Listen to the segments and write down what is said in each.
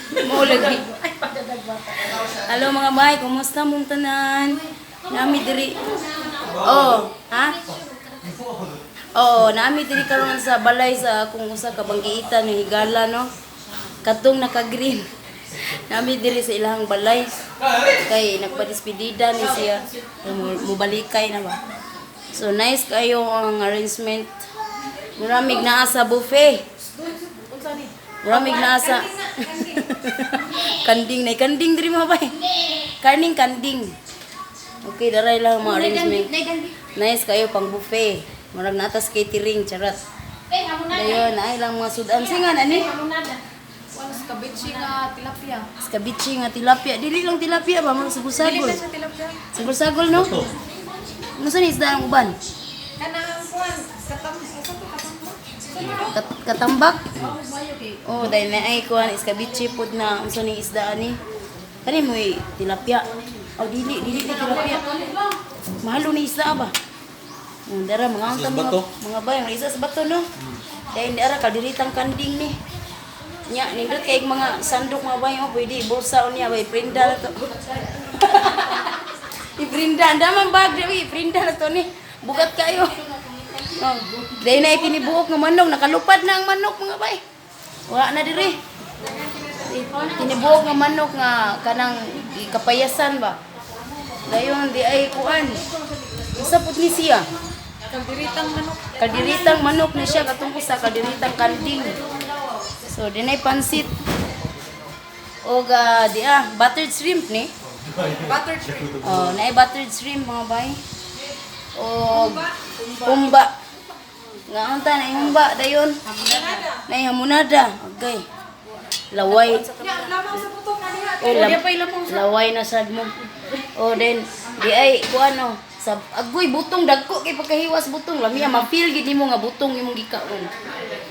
Mo lagi. Hello mga bay, kumusta mong tanan? Nami diri. Oh, ha? Oh, nami diri karon sa balay sa akong usa ka banggiitan ng higala no. Katong naka-green. Nami diri sa ilang balay. Kay nagpadispedida ni siya. Mubalikay na ba. So nice kayo ang arrangement. Muramig naa sa buffet. Muramig naa sa kanding na kanding diri mga bay. Karning kanding. Okay, daray lang mga arrangement. Nice kayo pang buffet. Murag natas catering charot. Dayon ay lang mga sudan singan ani. Skabichi nga tilapia. Skabichi nga tilapia. Dili lang tilapia ba mga sagol-sagol. Sagol-sagol no. Ano sa ni isda ang uban? Kanang kuan Katambak. Oh, dahil na ay kuan iskabichi pud na unsa ning isda ani. Kani mo tilapia. Oh, dili tilapia. Mahalo ni isda ba? Dara mga unta mga bay, ang isa sa bato no. Dahil dara kadiritang kanding ni. Nya nindot kay mga sandok mga bay mo pwede bulsa unya bay prenda na to. Iprinda ndaman bag di iprinda na to ni. Bugat kayo. Oh, dahil na itinibuok ng manok, nakalupad na ang manok mga bay. Wala na diri. Tinibuok ng manok nga kanang kapayasan ba. Dayon di ay kuan. Isa pud ni siya. Kadiritang manok na siya katungkol sa kadiritang kanding. So dinay pansit. O di buttered shrimp ni. buttered shrimp. Oh, naay buttered shrimp mga bay. O humba. Nga unta na humba dayon. Nay hamunada. Okay. Laway. Lamang sa putok na diha. Oh, laway na sad mo. Oh, then di ay kuano sa agoy butong dagko kay pagkahiwas butong lamiya ma-feel gid nimo nga butong imong gikaon.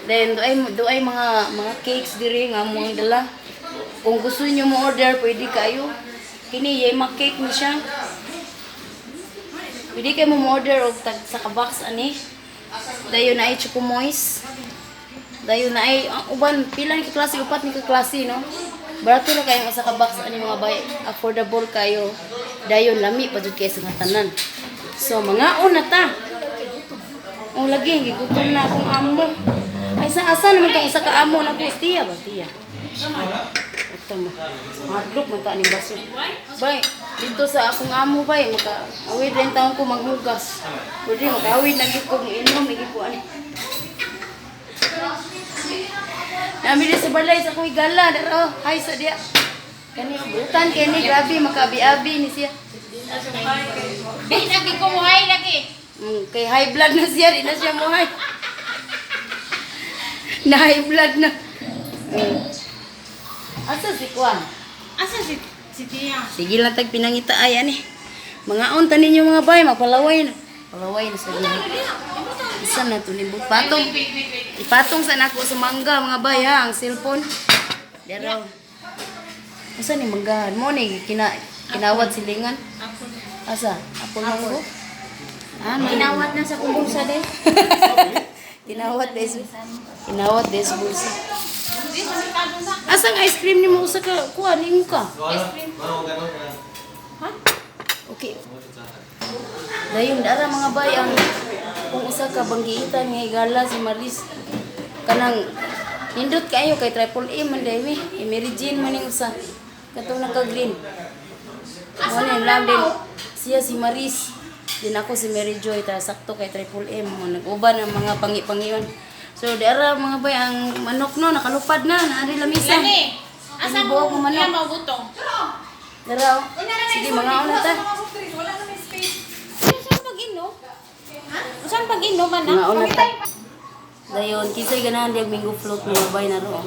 Then do ay mga cakes diri nga mo dala. Kung gusto niyo mo order pwede kayo. Kini yema cake ni siya. Pwede kayo mo order og tag sa ka-box ani. Dayon na ay choco moist. Dayon na ay uban pila ni ka klase upat ni ka klase no. Barato na kayo sa ka-box ani mga bay, affordable kayo. Dayon lami pa jud kay sa tanan. So mga una ta. O lagi gigutom na akong amo. Ay sa asa naman ka isa ka amo na ko tiya ba tiya. Ito mo. Hardlock man ta ni baso. Bay, dito sa akong amo bay maka-awid rin taon ko maghugas. Pwede maka-awid na gyud ko inom igi ko ani. Nami di sa balay sa kuy gala daro. Hay sa dia. Kani butan kani grabe makabi-abi ni siya. Di lagi ko muhay lagi. Kay high blood na siya, di na siya muhay. Na high blood na. Asa si Kwan? Asa si Tia? Sige lang tag pinangita ay ani. Mga unta ninyo mga bay, magpalaway na. Palaway na sa diha. Isa na to libot patong. Ipatong sa nako sa mangga mga bay ha, ang cellphone. Dero. Asa ni mangga? Mo ni kinawat silingan. Asa? Apple mango? Kinawat na sa kumbulsa din. Tinawat des. Tinawat des bulsa. Asang ice cream ni mo usa ka kuha ni ka? Ice cream. Ha? Okay. Dayon dara mga bay ang kung usa ka banggiitan nga higala si Maris kanang nindot kayo kay Triple A man dai mi. Mary Jane man ning usa. Katong naka-green. Ano lang din siya si Maris. Din ako si Mary Joy ta sakto kay Triple M mo nag-uban ang mga pangi-pangiwan. So dara mga bay ang manok no nakalupad na naari lamisa. Lani. Asa buok mo mo manok. manok butong? Dara. Sige mga una ta. Wala na may space. Saan pag-inom? Ha? Saan pag-inom man Mga una ta. Dayon kisay ganahan diag mango float mga bay na ro.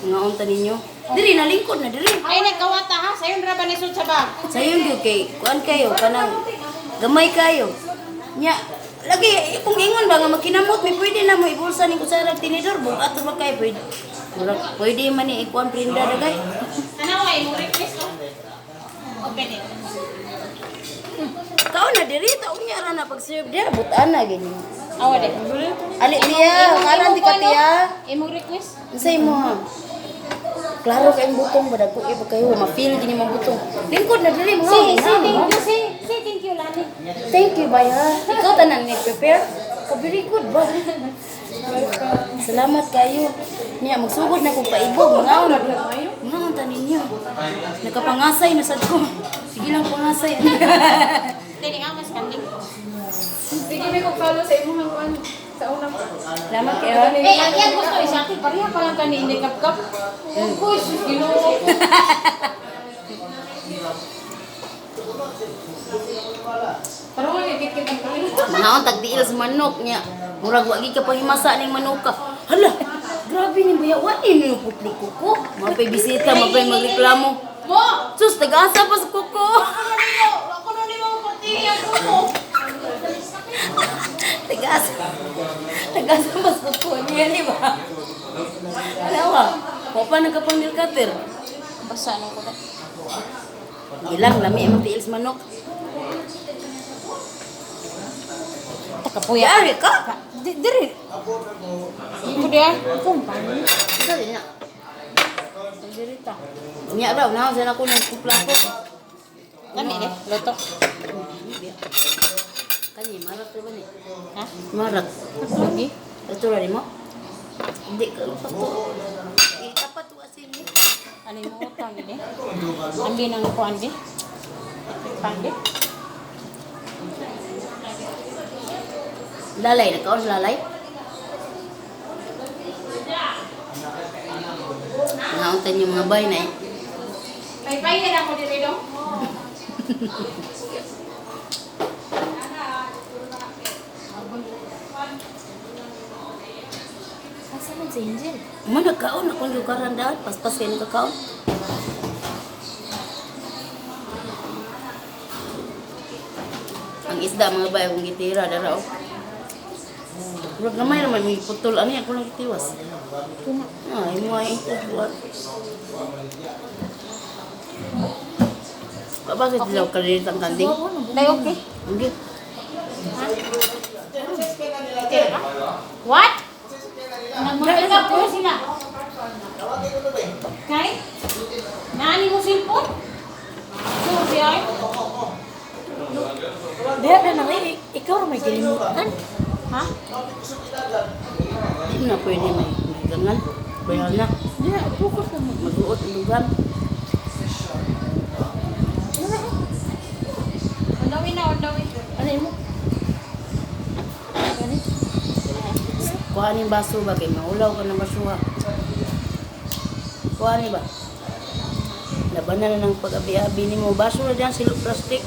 Mga unta ninyo. Diri na lingkod na diri. Ay nagkawata ha, sayon ra ba ni sud sa bag? Sayon gyud kay kuan kayo kanang gamay kayo. Nya lagi kung ingon ba nga magkinamot mi pwede na mo ibulsa ning kusarag tinidor bugat ba kay pwede. Pwede man ni ikuan prinda dagay. Anaway mo request oh. Open it. Kao na diri ta unya ra na pag serve dia butan na gini. Awa de. Ali tiya, ngaran di ka tiya. Imong request? Unsay mo ha? klaro kayong butong ba dako iba kayo ma-feel gini mo butong. Lingkod na dili mga. Say thank you, Lani. Thank you ba ya? Ikaw tanan ni prepare. Ka very good ba? Salamat kayo. Niya magsugod na kog paibog mga na kayo. Mga tanin niyo. Nakapangasay na sad ko. Sige lang pangasay. Tini nga mas kanding. Sige, may kog-follow sa imong hangpan. Sa unang. Salamat kayo. Yan gusto isa akin. Pareha pa lang kanina kap-kap. Push, ginoo ko. Parang wala kikit ang kain. Mga tagdiil sa manok niya. Murag wagi ka pahimasa ning manok ka. Hala, grabe ni buya. Wa ni yung putli kuko. Mapay bisita, mapay magreklamo. Mo! Sus, tagasa pa sa kuko. Ako na ni mo pati ako. Tagasa. Tagasa pa sa kuko niya, di ba? Alawa, mo pa nagkapangil kater. Basa ano ko na. Ilang lami ang tiil sa manok. Takapuya. Yari ka. Diri. Ibu dia. Kumpan. Dali na. Dirita. Niya raw, nahaw ako ng kuplato. Lami deh. Loto. Kani, marak to ba ni? Ha? Marak. Lagi. Ito rin mo? Hindi ka lupa to. Itapat to asin ni. Ano yung utang ini? Ambil nang kuan di. Pandi. Lalay na kaon lalay. Nangauntan yung mga bay na eh. Pay-pay na ako diri dong. Asa man si Angel? Mo nagkaon akong lugaran daan. Paspas kayo nagkakaon. Ang isda mga bay akong gitira dara oh. Murag gamay naman may putol ani ako lang gitiwas. Ay mo ay buat. Bakit dilaw ka rin ang kanding? Dai okay. Hindi. What? Nagmamagap ko sila. Kay? Nani mo cellphone? Sorry ay. Diya na nang ikaw may kalimutan. Ha? Hindi na pwede may gangan. Bayal na. Dia fokus ka mo. Mag-uot ang lugar. Undawin na, undawin. Ano mo? Kuha ni baso ba kay maulaw ka ng baso ha. Kuha ni ba? Labanan na ng pag-abi-abi ni mo. Baso na dyan silo plastic.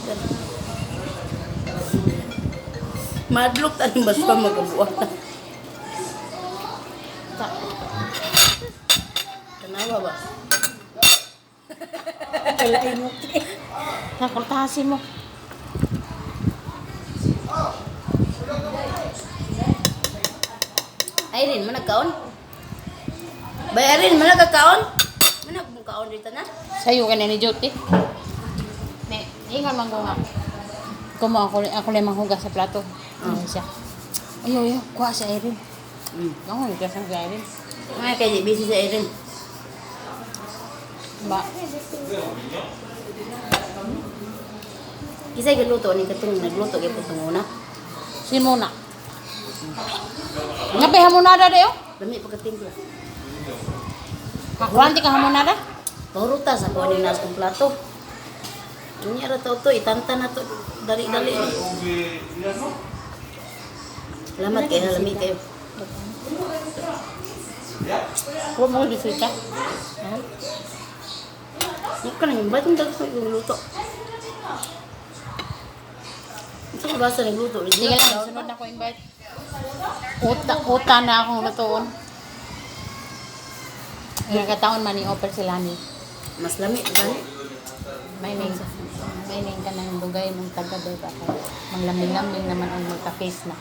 Madlok taning baso pa magabuhat. Tanawa ba? Kalain mo. Nakultasin mo. Irene, managkaon? Bay Irene, managkakaon? Managkaon dito na? Sayo ka na ni Jyoti. Ne, ingat man ko nga. Kumo ako lang manghugas sa plato. Ano siya? Ayo, kuha sa Irene. Ako yung kasang sa Irene. Mga kaya busy sa Irene. Ba? Kisay galuto ni katong nagluto kay putong una. Si Mona. Ngapi hamonada dayo? Lami pagkatimpla. Kuwanti ka hamonada? Pauruta sa kuha ni nas kong plato. Ini ara to itanta na to dali-dali. Salamat kay halami kayo. Kuha mo bisita. Ni ka nang batong dag sa luto. Sige basa ng luto. Sige lang, sunod na ko invite. Uta na akong lutoon. Nagkataon man ni-offer sila ni. Mas lami gani. May ning ka ng lugay mong taga ba kay manglaming-laming naman ang magka-face na.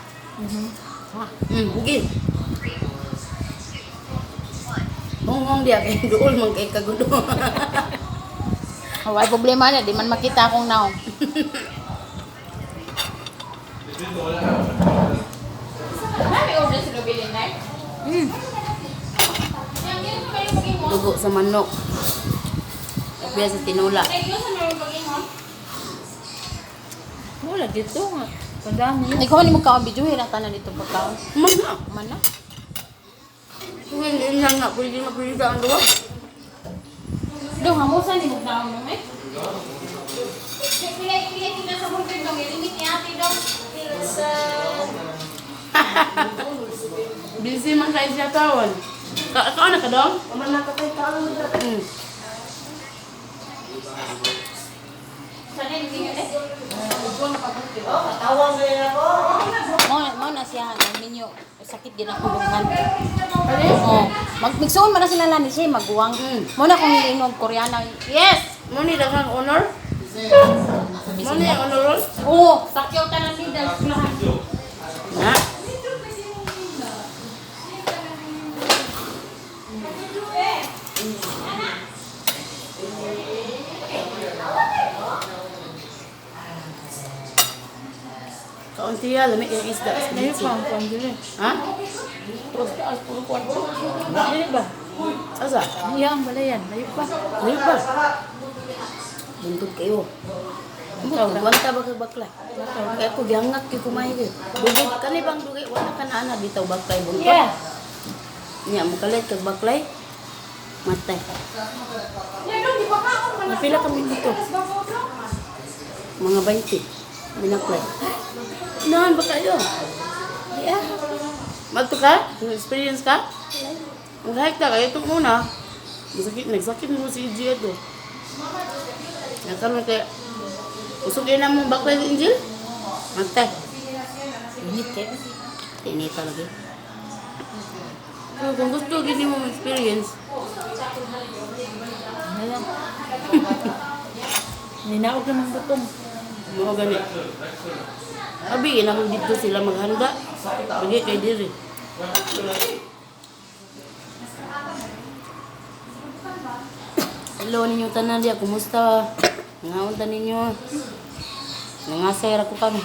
Ha? Bugi. Hong dia kay duol man kay kagudo. Wala problema na, di man makita akong naong. May order sa Nobilin na. Yang gino pa yung maging mo. dugo sa manok. Kapya sa tinula. Wala dito nga. Pandami. Ikaw man mo kaon video hira tanan dito pagkaon. Mana? Man na. Kung hindi lang nga, pwede na pwede ang duwa. Do hamusan ni mo kaon mo eh. Busy man kayo siya tawon. Kaan na ka dong? Paman na ka tayo tawon. Mo na siya ang ninyo sakit din ang kulungan. Oh, magmigsoon man na sila lan siya magguwang. Mo na kung ingog Koreana. Yes. Mo ni daghang honor? Mo ni honor? Oh, sakyaw tanan ni dal lahat. Na. Kaunti ya, lamig yung isda. Ngayon pa ang pandili. Ha? Tapos taas, puro kwarto. Hindi ba? Asa? Iya ang balayan. Layo pa. Ano pa? Buntod kayo. Gwanta ba kag baklay? Kaya ako gihangat kay kumahi kayo. Dugay kani bang dugay wala ka na ana bitaw baklay buntot. Yeah. Nya mo kalit kag baklay. Matay. Napila kami dito. Mga 20. Minaklay. Nahan ba kayo? Yeah. Magto ka? Experience ka? Ang kahit na kayo itong una. Nagsakit mo si Gia to. Nakaroon kaya usugin na mong baklay sa Angel? Matay. Init eh. Tinita lagi. So, kung gusto gini mo experience, Ayan. Ninaog naman butong. mo gani. Abi, ako dito sila maghanda. Bagi kay diri. Hello ninyo tanan dia, kumusta? Ngaunta ninyo. Nangasay ra ko kami.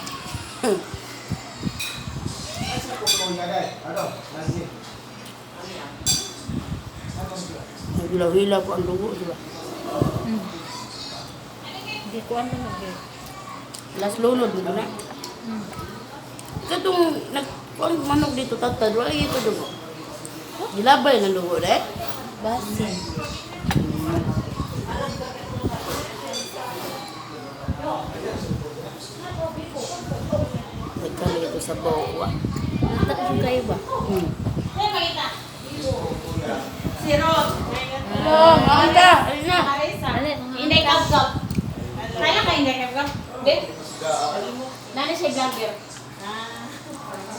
Naghilaw-hilaw ko ang dugo, di ba? Hindi ko ano na. Last lunod mo na. Katong nagkuang manok dito tatad, wala ito dugo. Gilabay ng dugo, deh. Basin. Nagkali ito sa bawa. Tatak kayo ba? Hello, Manda! Ayun na! Inday kap-kap. Kaya ka inday kap-kap? Di? Nani siya vlogger?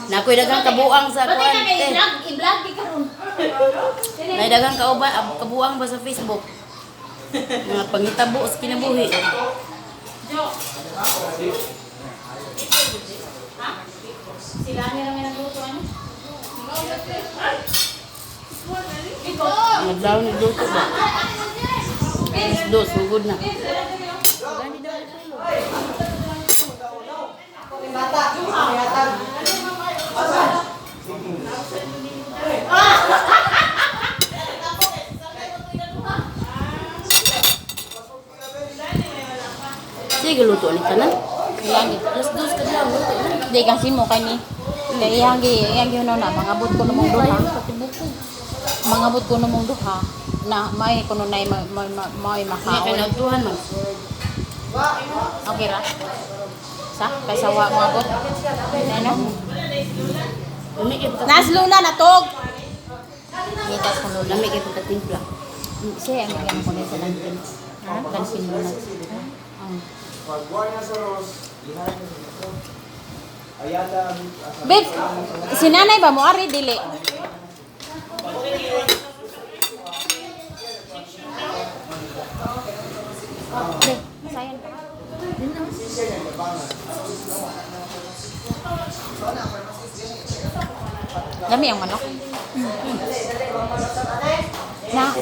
Nakoy dagang kabuang sa Ba't kuan. ka i-vlog di karon? May dagang kabuang ba sa Facebook? Mga pangitabo sa kinabuhi. Jo. Ha? Sila nila may nagluto ano? Naglaw ni Luto ba? Dos, sugod na. Sige, luto ni kanan. Iyangi. Alas dos ka lang, luto na. Di kasi mo kay ni. Kaya iyangi no na mangabot ko namong duha. Mangabot ko namong duha na may kuno nay may Hindi ka makaon. nagtuhan man. Okay ra. Sa kaysa wa mabot. Ano? Lumikip ka. Nas lula na tog. Nitas ko lula. Lumikip ka timpla. Siya ang mga ko nito lang din. Ha? Kansin mo na. Babe, si nanay ba mo ari dili? Babe, sayang ka. Dami ang manok.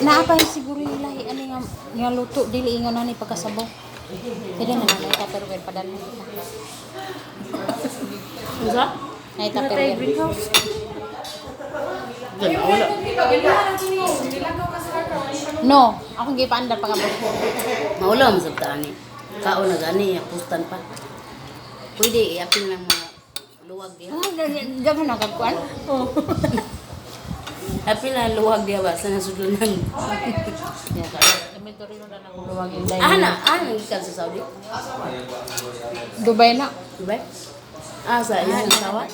Naapay siguro yung lahi ano nga luto dili ingon na ni pagkasabaw. Pwede na naman ita pero well padala kita. Unsa? Na ita pero Natay greenhouse. Diyan, wala. No, akong gipaandar pagabot. Maula mo sa tani. Kao na gani, pustan pa. Pwede, i-apil ng mga luwag diya. Gawin na kagkuan? Apil na luwag diya ba? Sa nasudlunan. Dormitory na lang ang luwag yung Ikan sa Saudi? Dubai na. Diba? Sa iyong asawa?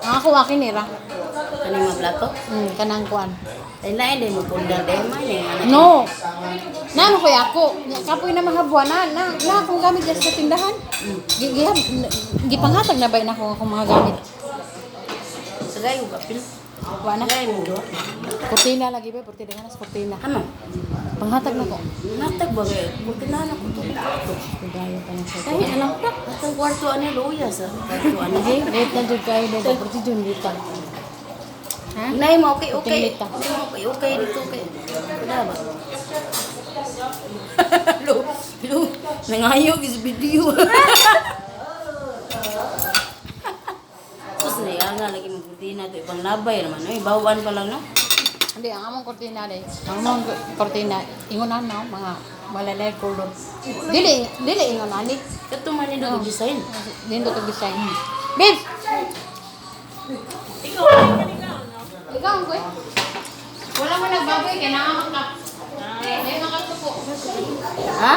Ang ako wakinira. Kani mga plato? Kanang kuan. Ay, lain din mo pundar din man yung anak. No. Nano ko ako. Kapoy na mahabuan na akong gamit dyan sa tindahan. Gipanghatag na ba na akong mga gamit. Sagay mo apil. Wala na. Sagay mo do. Kurtina lagi ba? Kurtina na sa kurtina. Ano? Panghatag na ko. Natag ba kayo? Buti na anak ko to. Kudaya pa na sa Ay, alam ko. Atang kwarto ano luya sa kwarto ano. Late na dyan kayo dito. Pwede dyan dito. Ha? Nay mo okay. Tinglit ta. Okay dito okay. Wala ba? Lo. Nangayo is video. Tapos na nga lagi magbuti na ito. Ibang labay naman. Ay, bawan pa lang no? Hindi, ang among kurtina din. Ang among kurtina, ingunan na, mga malalay color. Dili ingunan ni. Ito man nito design. Dito to design. Babe! Ikaw ang goy. Wala mo nagbaboy, kaya nangamak ka. May makatupo. Ha?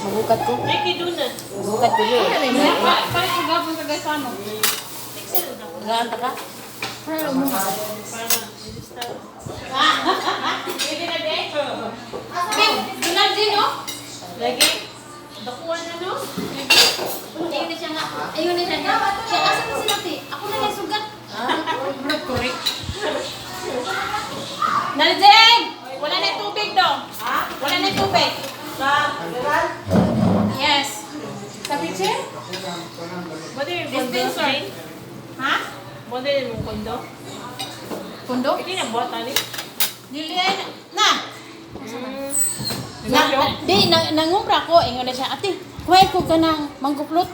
Mabukat ko. Mabukat ko yun. Parang kagapon sa guys ano. Gaan ta ka? Pwede na din? Babe, dunal din oh. Lagi? Dakuan na no? Ayun na siya nga. Siya, asan na sila ti? Ako na yung sugat. Correct. Naljen! Wala na yung tubig daw. Wala na yung tubig. Yes. Sa pitcher? Buti yung kondo? Dispenser. Ha? Buti yung kondo? Pundo? Hindi na buhat ali? Dili ay na. Nangumpra ko, ingon na siya, ate, kuhay ko ka ng mangguplot.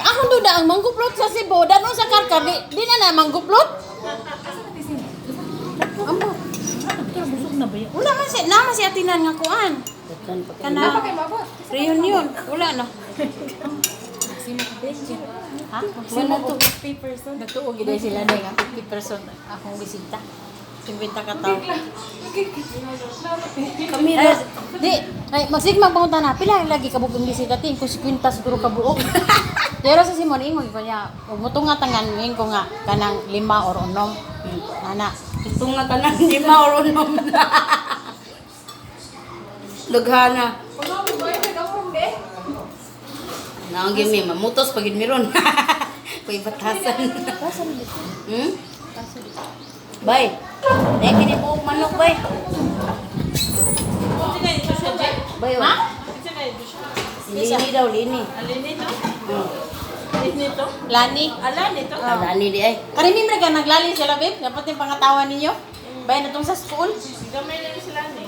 Ako duda ang mangguplot sa Cebu, danon sa Karkar, di na mangguplot. Amo. Busog na ba yan? Wala man siya, naman siya tinan nga kuan. Kana, reunion, wala na. Ha? Wala to. 50%. Natuog gid sila na nga 50% akong bisita. 50 ka tao. Kami Ay, di, ay magsigma pangunta na pila lagi ka bugong bisita tin kung 50 siguro ka buok. Pero sa Simon ingon ko niya, ug muto nga tangan wing ko nga kanang 5 or 6. Ana, ito nga tanan di maurunom na. Lughana. Pagkakabot ba yun? Nagkamurong de? Naong gimi, mamutos pagid miron. Kuy batasan. Bay. Nek kini buok manok bay. Kasi nga ito siya, Jack. Bay. ha? Kasi nga ito siya. Lini daw lini. Alin nito? Alin nito? Lani. Ala nito? Lani di ay. Kani mi ka naglali sila babe, dapat yung pangatawan ninyo. Bay na tong sa school. Gamay lang sila ni.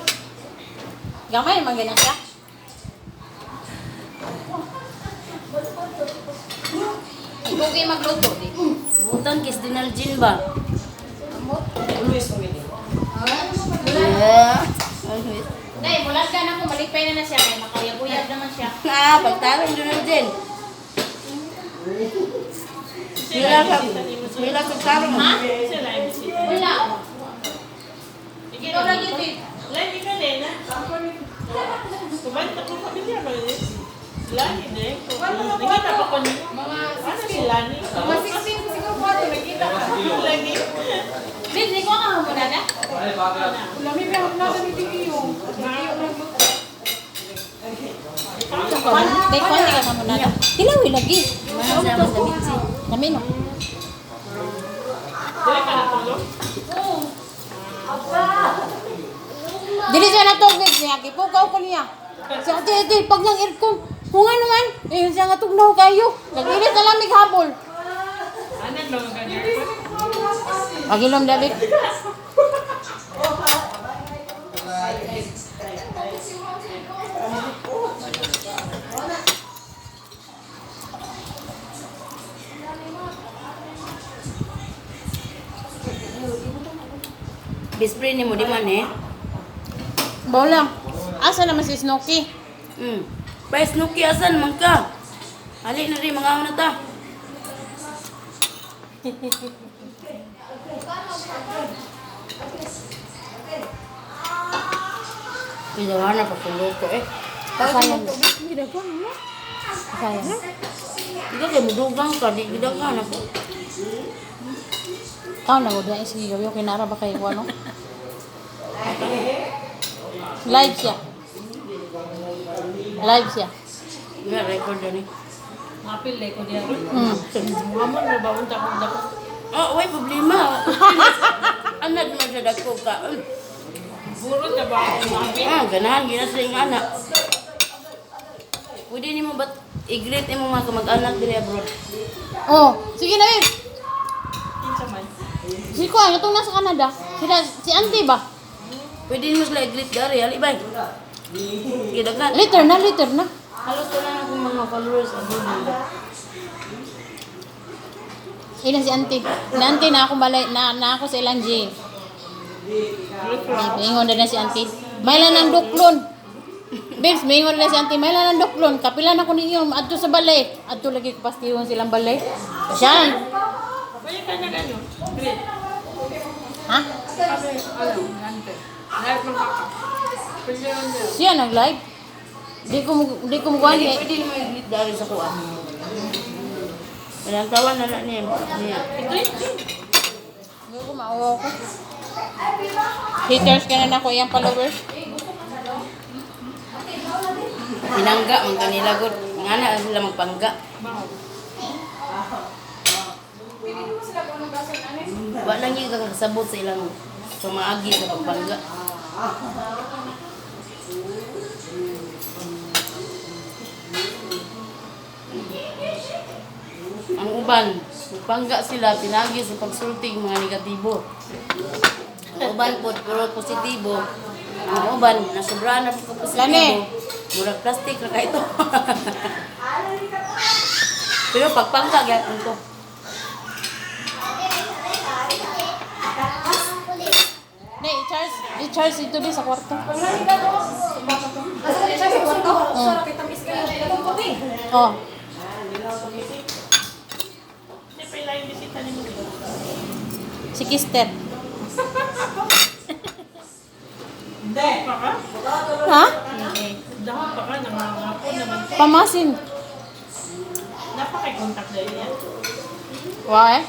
Gamay man ganyan siya. Ikaw kayo magluto, di? Butan kis dinalgin ba? Yeah. Nay, mulat ka na ko, malipay na siya. Kaya makayabuyab naman siya. Pagtawin dinalgin. Mila ka tarong. Ha? Sila yung bisita. Wala. Ikaw lang yun, babe. Lagi ka din, ha? Kumanta ko pamilya ba yun? Lani din. Nakita pa ko niyo. Ano si Lani? Mga 16 ko siguro po ito, nakita ka. Lagi. Babe, di ko nga mo na na. Lami ba ako natin yung May konti ka nga mo na na. Tilawi lagi. Kami no. Dili ka na tulog? Dili siya na tubig niya. Kipukaw ko niya. Siya, ate, pag nang aircon. Kung ano man, eh, siya nga tugnaw kayo. Nag-ilit na lamig habol. Anak lang ang ganyan. Agilom David. Best friend ni mo di man eh. Bolang. Asa naman si Snooki? Pa Snooki asan man ka? Ali na rin mga na ta. Pilawan na pagkuluto eh. Sayang. Gida ko, ano? Sayang. Ikaw kayo mudugang ka, di gida ka na po. Tao na ko dyan sige gabi. Okay, nara ba kayo ko, ano? Live siya. Live siya. Nga, record yan eh. Apil ko diya. Hmm. na ba unta ko dako? Oh, way problema. Anak na sa dako ka. Buro ta ba ako apil? Ganahan, gina sa iyong anak. Pwede ni mo ba't i-greet mo mga kamag-anak dili abroad? Oh, sige na, babe. Kinsa man. Si Kuya, itong nasa Canada. Si Auntie ba? Pwede ni mo sila i-greet gari, halibay. Gidagan. Later na. Halos ko lang akong mga followers abroad. Ina si Auntie. Na Auntie na ako malay, na ako sa ilang G. Ingon na si Auntie. Maylan ng duklon. Babes, may ingon na si Auntie. Maylan ng duklon. Kapilan ako ninyo. Adto sa balay. Adto lagi kapastihon silang balay. Siyan. Baya ka na ano? Great. Ha? Sabi, ano, nante. Live ng kaka. Pwede yun niya. Siya nag-live. Di ko magawa Pwede, niya. pwede ni mo i-greet gari sa kuha. Walang tawan na lang niya. Hindi ko maawa ko. Haters ka na ako iyang followers. Pinangga, man kanila good. Nga na sila magpangga. Wa lang yung kakasabot sa ilang sumaagi sa pagpangga. Ang uban, magpangga sila, pinagi sa pagsulting mga negatibo. Ang uban po, puro positibo. Ang uban, nasobrahan na po positibo. Lani. Murag plastic na kayo. Pero pagpangga, gano'n ko. Ne, i-charge ito din sa kwarto. Oh. Hindi pa yung bisita ni mo. Si Kister. Dahil pa ka? Ha? Dahil pa ka, nangangapo naman. Pamasin. Napaka-contact dahil yan. Why?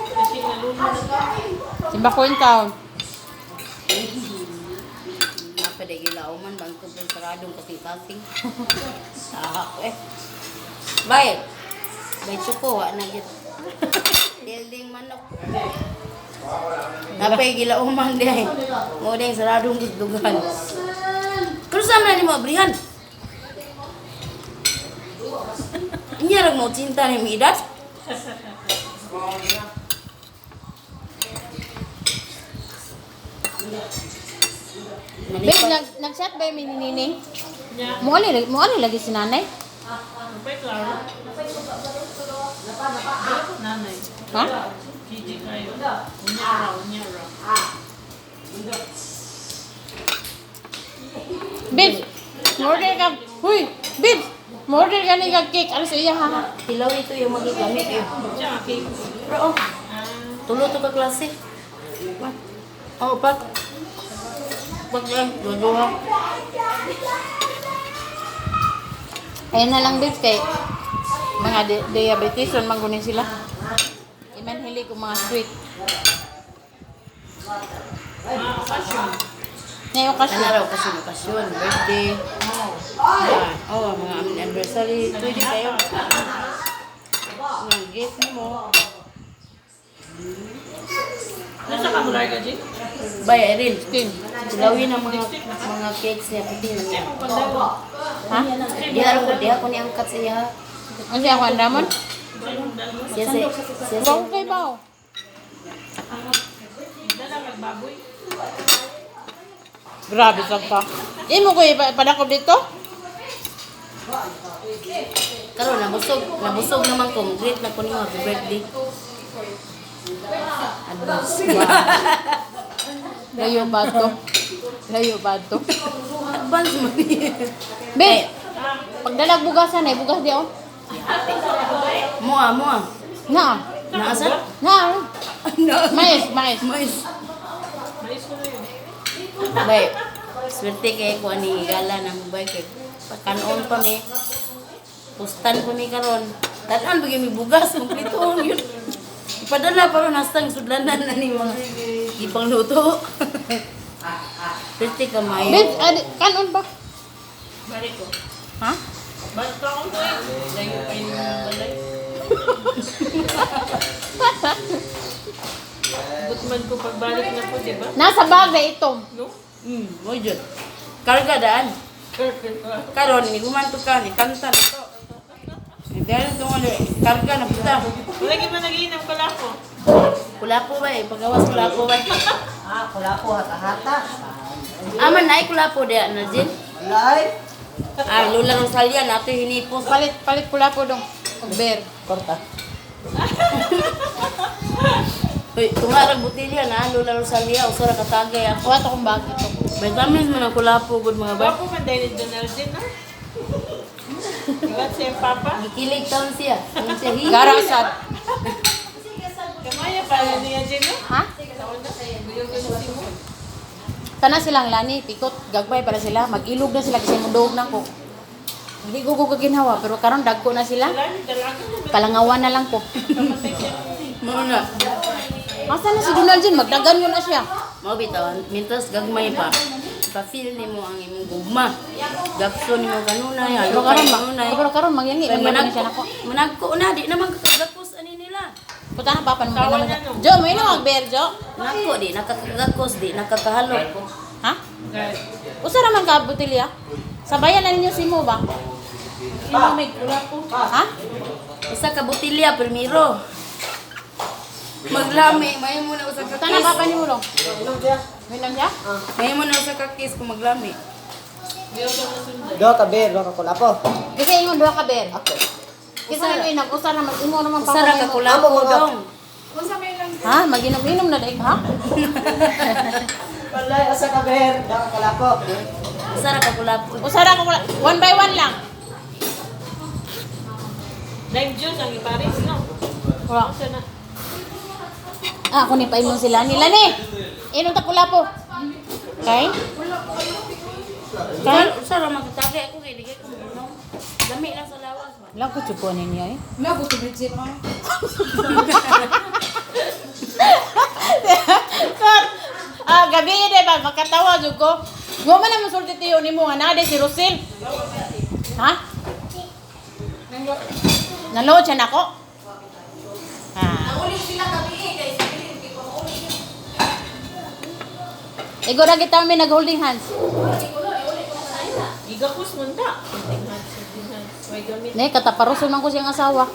Kasi nalulo na ka. Simba ko yung taon. Napade gilauman, bangko po saradong kasing-kasing. Sahak eh. Bayad. Bayad suko, wa na git. Dilding manok. Napay gilauman diay. Mo ding saradong gitdugan. Pero saan na ni mo abrihan? Inya rag mo cinta ni Midat. Babe, nag-chat ba yung mininining? Nya, Mo ali lagi si nanay? napay klaro. Nanay. Ha? Gigi kayo. Unyara. Babe, order ka. Huy, babe, order ka ni kag cake. Ano sa iya ha? Tilaw ito yung magigamit eh. Siya, okay. Pero oh, tulo to ka klase. Oh, pag duduha. Ayun na lang babe kay mga diabetes on manggunin sila. Iman hili ko mga sweet. Passion. Ngayon kasi. Ano raw kasi okasyon, birthday. Yan. Oh, mga anniversary. Pwede kayo. Yung gift mo. Nasa ka mula ka, Jin? Bay, Erin. Skin. Silawin ang mga cakes niya. Pwede na niya. Ha? Diha ko niya angkat sa iya. Ano siya ako andamon? Siya sa... Bago kay bao. Dala magbaboy. Grabe sag ka. Imo ko ipadako dito? Karon nabusog naman ko. Great na ko niyo. Happy birthday. Advance. Layo ba to? Layo ba to? Advance mo Be, pagdalag bugasan eh, bugas di oh. Mua. Na. Naasan? Na. No. Mais. Mais. Mais ko na yun. Bay, swerte kay ko ani gala ng bay kay pagkanon pa mi. Pustan pa mi karon. Tanan bagi mi bugas kompleto yun. Ipadala pa ron hastang sudlanan na ni mga ipangluto. Swerte ka may. Be, kanon ba? Balik ko. Ha? Balik ko ako to eh. Layo pa yung balay. Gutman ko pagbalik na po, di ba? Nasa bag na ito. No? Mo jud. Karga daan. Perfect. Karon ni gumanto ka ni kanta na to. Dahil ito nga karga na puta. Wala ka ba nag-iinam ka lang ko? Kulapo ba eh, pagawas kulapo ba. Kulapo hata-hata. Aman na kulapo dia na Jin. Lai. Lula Rosalia nato hinipos. Palit pula po dong. Ber. Korta. Hoy, tumarag butilya na Lula Rosalia usara katagay ako. Kuha to kung bag ito. Vitamins man ang kulapo gud mga ba. Bapo man dahil Donald din, ha? Iwan siya yung papa. Gikilig taon siya. Taon siya hi. Garasat. Kamaya pa yan niya dyan, no? Ha? Taon na. Buyog ka na si mo. Tana silang lani, pikot, gagbay para sila. Mag-ilog na sila kasi mudog na ko. Hindi ko kaginhawa, pero karon dagko na sila. Wala, dalaga mo. Palangawan na lang ko. Kamatay siya. Mo na. Asa na si Donald Jin? Magdagan yun na siya. Mo bitawan, mintas gagmay pa. Pa-feel nimo ang imong gugma. Gapso nimo kanunay, Pero halo karon kanunay. pero karon mangyangi lang na siya nako. Managko na di naman kakagakos ani nila. Puta na papa mo Tawan naman. na, no? Jo, may nang ber Jo. Nako di nakakagakos di nakakahalo. Ha? Usa ra man ka botelya? Sabayan na ninyo si mo ba? Ino may kula po. Ha? Isa ka botilya primero. Maglami, may mo na usa ka Puta na kiss. papa ni mo dong. May lang siya? May mo na usa ka kiss kung maglami. Do ka ber, do ka kulapo. Kasi ingon duha ka ber. Ako. Kisa na inag usa na mag-imo naman Usa ra ka mo. kulapo dong. Ha? Maginom-inom na daig ha? Walay asa ka ber, do ka kulapo. Usa ra ka kulapo. Usa ra ko one by one lang. Lime juice ang iparis, no? Wala. Asa na? Ah, ako ni paimon sila nila ni. Inom ta pula po. Okay? Okay? Usa ra magtagay ako kay di kay ko no. Lami lang sa lawas. Wala ko chuponin niya eh. Sir, gabi de ba makatawa jud ko. Ngo man na sulti tiyo nimo nga na si Rosil. Ha? Nalood siya nako. Ha. Igo ra kita may nag-holding hands. Igakos mo na. May gamit. Ne kataparuson man ko siyang asawa.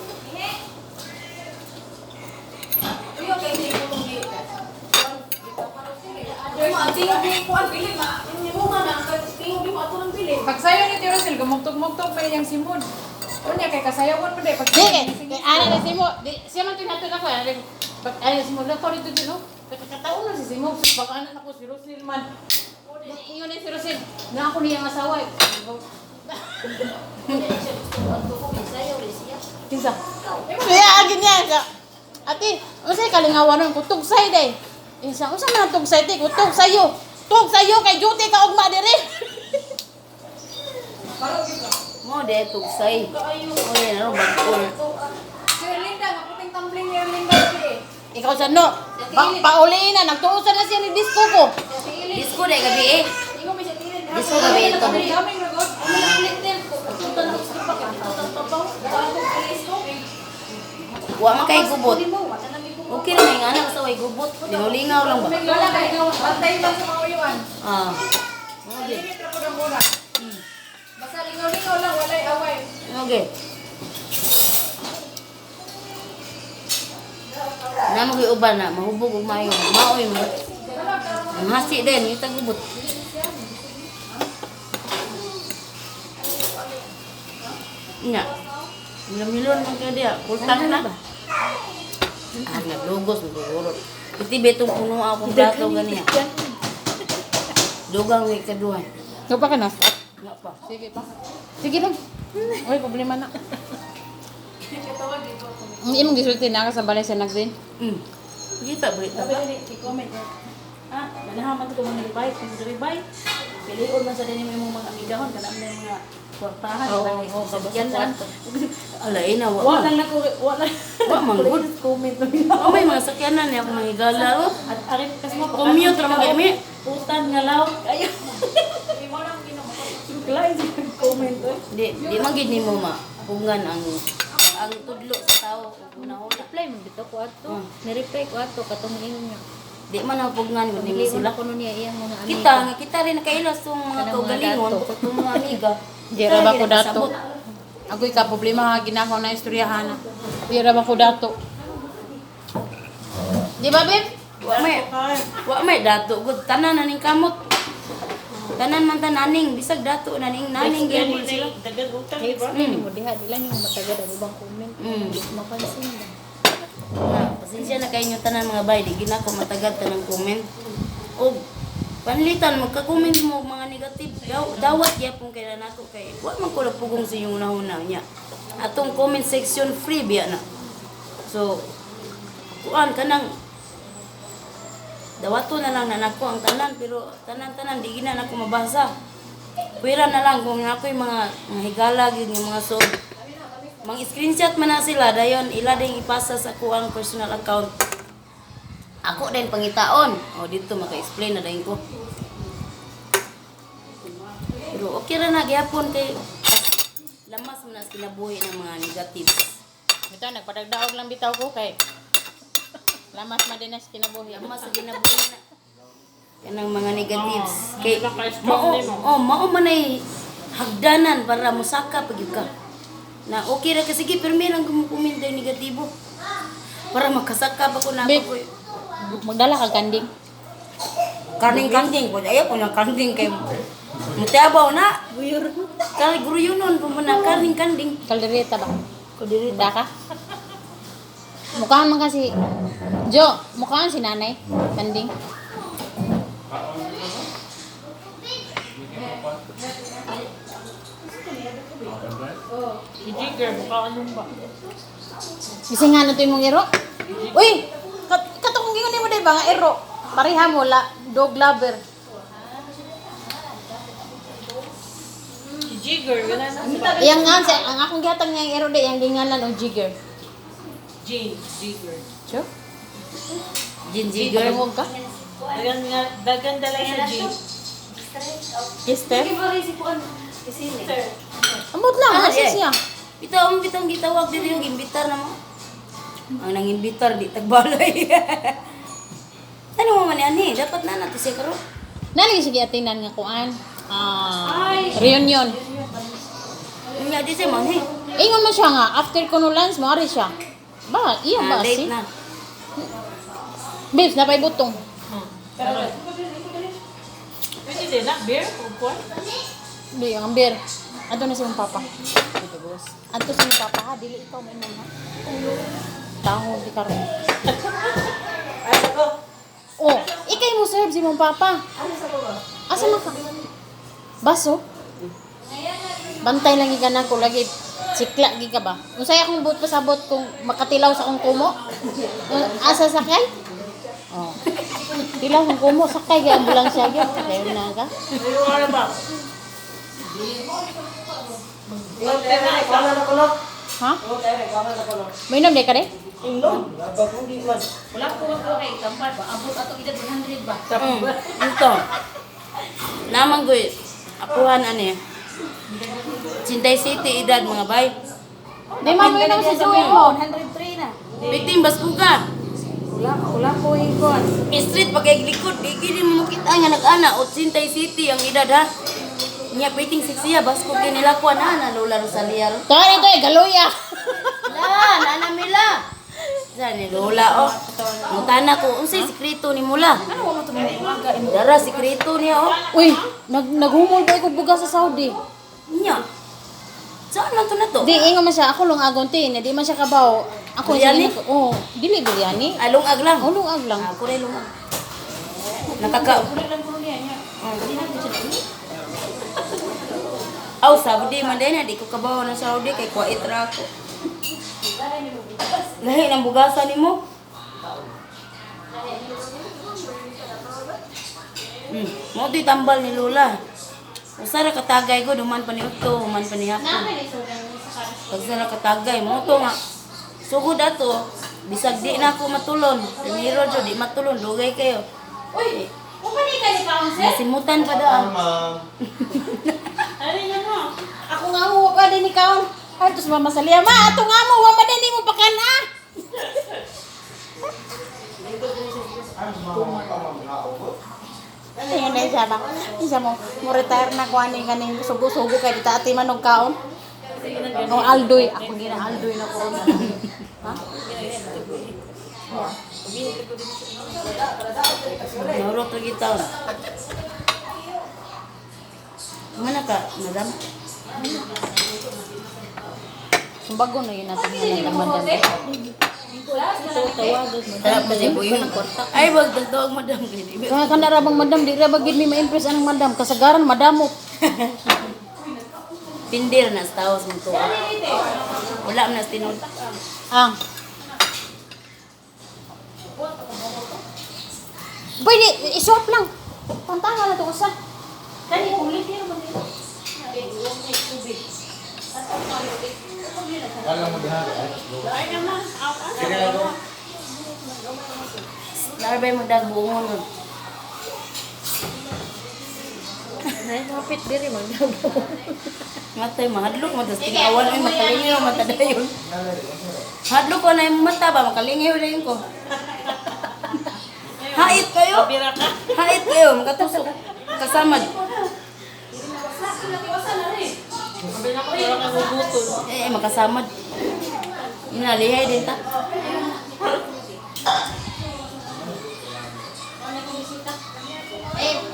Pagsayo ni Tirosil, gumugtog-mugtog pa yung simod. Unya kay kasayawan mo day pag Di, ana ni Simo, di siya man tinato na ko, ana Simo na ko dito dito. Kakataon na si Simo, baka anak ako si Rosil man. Ingon ni si Rosil, na ako niyang asawa. Kinsa? Kaya agin niya ka. Ate, unsay kalingawan nun kutog say day. Isa unsa man tug say day, kutog sayo. Tug sayo kay duty ka ugma diri. Mo de tugsay. O yan ro bagol. Si Erlinda, maputing tumbling ni Erlinda di. Ikaw sa no. Pauliin na, nagtuusan na siya ni disco ko. Disco de gabi eh. Ingo mi sa tirin. Disco gabi ito. Daming ragod. Wa man kay gubot. Okay na may anak sa way gubot. Lingaw-lingaw lang ba? Wala kay ikaw, bantay lang sa mga uyuan. Ah. Limit ra pud ang mura. Basta lingaw-lingaw lang, walay away. Okay. Na mo kay uban na mahubog og maayo. Maoy mo. Ang hasi din, ita gubot. Nya. Milon man ka dia, kultang na. Ah, naglugos, nagugurot. Iti betong puno akong plato ganiya. Dugang may kaduhan. Ikaw pa ka na? Nga pa. Sige pa. Sige lang. Uy, problema na. Hindi mong gisulti na ka sa balay sa nagdin. Kita berita. I-comment mo. Ah, nanahaman ko mga ribay. Kung ribay, pilion man sa din yung mga amigahon. Kanang na yung mga kwartahan. Oo, Yan lang. Alay na, Wala lang ako. Wala. Wa man good. Comment mo. Oh, may mga sakyanan niya akong mahigala, oh. At arin kasi mo. Commute ra mga kami. Putan nga law. Ayun. Lain siya comment. Di magid nimo ma. Pungan ang tudlo sa tao una-una. Reply mo dito ko ato. Hmm. Ni-reply ko ato katong ingon niya. Di man ang pugngan ko nimo Sila sila. ko nun niya iyang mga Kita rin nakailas tong mga Kanang mga kaugalingon dato. sa tong mga amiga. Dira ba ko Kita rin dato? nakasabot. Agoy ka problema ha ginako na istoryahan na. Dira ba ko dato? Di ba, babe? Wa may dato gud tanan naning kamot. Tanan man tananing bisag dato naning gyud sila. Dagan utang, Hey, di ba? explain mo diha dila yung matagad ang ubang comment. Hindi ko mapansin ba. Pasensya na kayo tanan mga bay, di gina ko matagad tanang comment. O panlitan magka-comment mo og mga negative. Dawat gyapon kay nako kay wa man ko pugong sa inyong una niya. Atong comment section free biya na. So kuan kanang dawato na lang na nako ang tanan pero tanan-tanan di gina nako mabasa. Pwera na lang kung ako'y mga higala gyud nga mga sod. Mang screenshot man na sila dayon ila ding ipasa sa ako ang personal account. Ako din pangitaon. O dito maka-explain na dayon ko. Pero okay ra na gyapon kay lamas man na kinabuhi ng mga negatives. Bitaw nagpadagdaog lang bitaw ko kay lamas madinas kinabuhi. Lamas sa kinabuhi na kanang mga negatives. Kay mao man ay hagdanan para mosaka pag ka. Na okay ra kasi sige pero may lang kumukomment yung negatibo. Para makasaka pa ko na Babe. ako. Magdala kag kanding. Kanding po. Ayaw po ng kanding kay mutiabaw na. Kali guru nun po na kanding. Kaldereta ba? Kudirita. Handa ka? Mukhaan man kasi Jo, mukhaan si nanay. Kanding. Si Jigger, mukha anong ba? Kasi nga na to yung mong iro. Uy! Katong gingon mo din ba nga iro? Pareha mo la, dog lover. Si Jigger, wala na sa Yang nga, ang akong gihatag niya yung iro di, yung gingalan o jigger. Jane, Jigger. Cho? Jinjiger. Pagawag ka? Dagan dala sa Jane. Esther? Kasi Amot lang, Ah, kasi eh. siya. Bitawang gitawag dito yung imbitar na mo. Ang nangimbitar di tagbalay. Ano mo man yan eh? Dapat na nato siya karon. Nani sige atinan nga kuan. Reunion. Nga di siya man eh. Ingon man siya nga, after kunulans, maari siya. Ba, iya ba Late si? na. Babes, napay butong. Pwede din na, beer o porn? Hindi, ang beer. Ato na si mong papa. Ato si mong papa ha, dili ikaw may ha. Tango di karon. Oh, ikay mo serve si mong papa. Asa man ka? Baso? Bantay lang ka na ko lagi. Sikla gi ka ba? Unsay akong buot pasabot kung makatilaw sa akong kumo? Asa sakay? Oh. Tilaw ng kumo sakay gi ambulansya gi. Dayon na ka. Ano ba? Ha? May nom ka de? Wala ko kay kampar ba? Abot ato edad 100 ba? Ito. Namang goy. Apuhan ani. Cintay City edad mga bay. Di man mo nom si Joey mo. 103 na. Biting baskuga. Wala po yung kon. Street pagkaglikod, di gini mo kita nga nag-ana o Cintay City ang edad ha. Nya piting seksiya basko kinila ko na Lola Rosalia. Tara ito galoya. La, nana Mila. Sa ni Lola oh. Mutana ko unsay sikreto ni Mula. Ano mo to mga dara sikreto niya oh. Uy, naghumol ba ikog bugas sa Saudi? Nya. Saan man to na to? Di, ingo man siya. Ako long agon tin. Di man siya kabaw. Ako Biryani? Oo. Dili biryani. Along ag lang. Oh, lungag lang. Ah, kuray lumag. Nakaka... Aw, Saudi man din na. Di ko kabaw ng Saudi. Kay kuwait ra ako. Lahi ng bugasan ni mo. Mo to'y tambal ni Lola. Usara katagay ko, duman pa ni Uto, duman pa ni Hapon. Pag sara katagay, mo to nga. Sugod ato, bisag di na ako matulon. Primero jo, di matulon, dugay kayo. Uy, kumani ka ni kaon, sir? Nasimutan pa daan. Ano na mo? Ako nga mo pa din ni kaon. Ay, tos mama salia. Ma, ato nga mo. Wa man din mo pakana. Tingnan na siya ba? Isa mo retire na ko ani kaning sugo-sugo kay dita ati manog kaon. O Aldoy, ako gina Aldoy na ko. Ha? Narot lagi taon. Mana ka, madam? Bago na yun natin ng madam. Kaya pa si Buyo. Ay, wag dagdag madam. Kaya ka narabang madam, di ra bagid mi ma-impress anang madam. Kasagaran madamot. Pindir na sa tawas mo to. Wala mo na tinod. Ah. Pwede, iswap lang. Pantangan na ito usa. Kani, ulit yun naman dito. Larbay mo dag buongon. Kapit diri man daw. Matay mahadlok matas tingawan ay makalingaw matadayon. Hadlok ko na yung mata ba makalingaw na yun ko. Hait kayo. Pira ka? Hait kayo makatusok kasamad. Sabi na ko, wala kang gugutol. Makasamad. Inalihay din ta.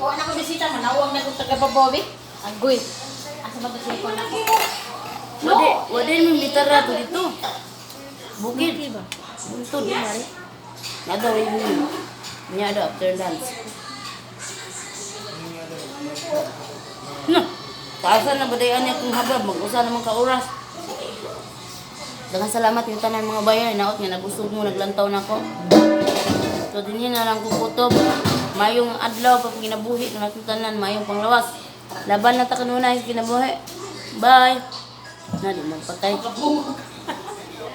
Kuha na ko bisita, manawag na kong taga-babawi. Agoy. Asa ba ito siya ko na ko? Wadi mo bitara to dito. Bukid ba? Buntod di mari. Nadaw yun. Nya ada after dance. No. Taasan na badayan niya kung habab mag-usa naman ka oras. Daghang salamat yung tanan mga bayan naot nga nagusog mo naglantaw na ko. So dinhi na lang kukutob. Mayong adlaw pag ginabuhi ng atong tanan, mayong panglawas. Laban na ta kanunay kinabuhi. Bye. Na di magpatay.